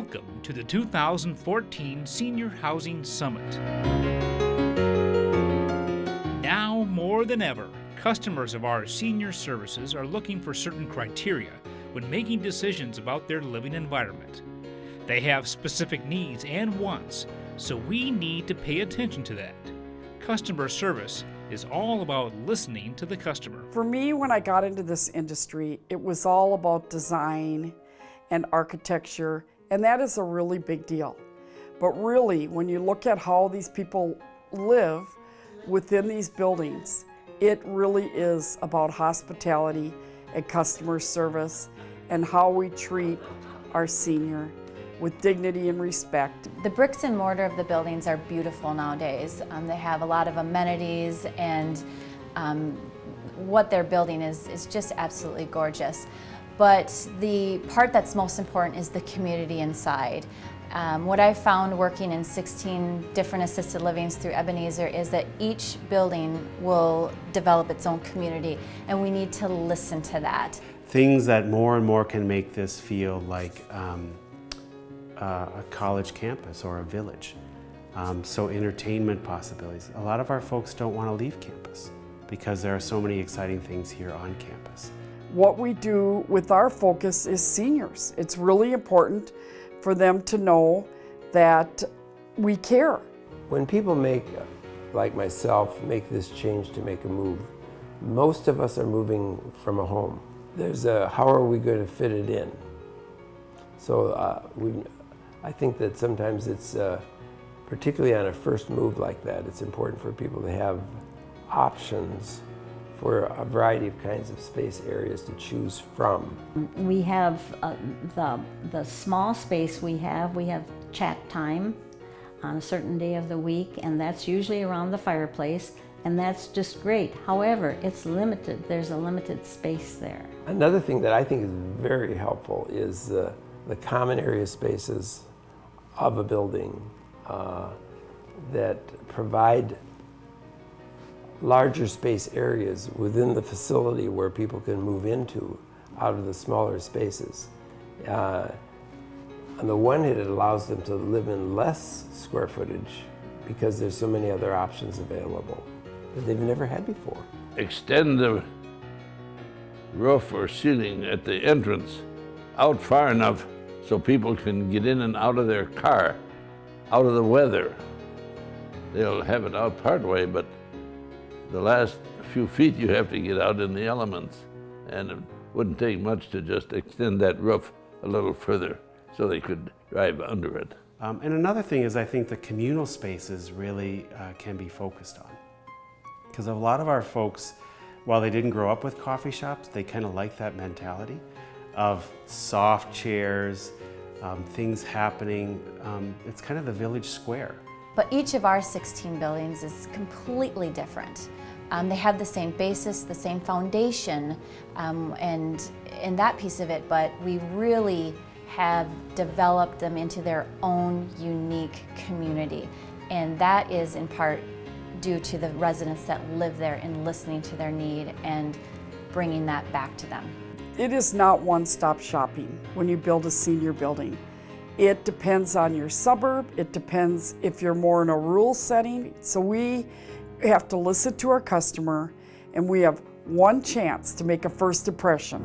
Welcome to the 2014 Senior Housing Summit. Now more than ever, customers of our senior services are looking for certain criteria when making decisions about their living environment. They have specific needs and wants, so we need to pay attention to that. Customer service is all about listening to the customer. For me, when I got into this industry, it was all about design and architecture, and that is a really big deal. But really, when you look at how these people live within these buildings, it really is about hospitality and customer service and how we treat our senior with dignity and respect. The bricks and mortar of the buildings are beautiful nowadays. They have a lot of amenities, and what they're building is just absolutely gorgeous. But the part that's most important is the community inside. What I found working in 16 different assisted livings through Ebenezer is that each building will develop its own community, and we need to listen to that. Things that more and more can make this feel like a college campus or a village. So entertainment possibilities. A lot of our folks don't want to leave campus because there are so many exciting things here on campus. What we do with our focus is seniors. It's really important for them to know that we care. When people like myself, make this change to make a move, most of us are moving from a home. There's a, how are we going to fit it in? So I think that sometimes it's, particularly on a first move like that, it's important for people to have options for a variety of kinds of space areas to choose from. We have the small space we have chat time on a certain day of the week, and that's usually around the fireplace, and that's just great. However, it's limited. There's a limited space there. Another thing that I think is very helpful is the common area spaces of a building that provide larger space areas within the facility where people can move into out of the smaller spaces. On the one hand, it allows them to live in less square footage because there's so many other options available that they've never had before. Extend the roof or ceiling at the entrance out far enough so people can get in and out of their car, out of the weather. They'll have it out part way, but the last few feet you have to get out in the elements, and it wouldn't take much to just extend that roof a little further so they could drive under it. And another thing is I think the communal spaces really can be focused on. Because a lot of our folks, while they didn't grow up with coffee shops, they kind of like that mentality of soft chairs, things happening. It's kind of the village square. But each of our 16 buildings is completely different. They have the same basis, the same foundation, and in that piece of it, but we really have developed them into their own unique community. And that is in part due to the residents that live there and listening to their need and bringing that back to them. It is not one-stop shopping when you build a senior building. It depends on your suburb. It depends if you're more in a rural setting. So we have to listen to our customer, and we have one chance to make a first impression.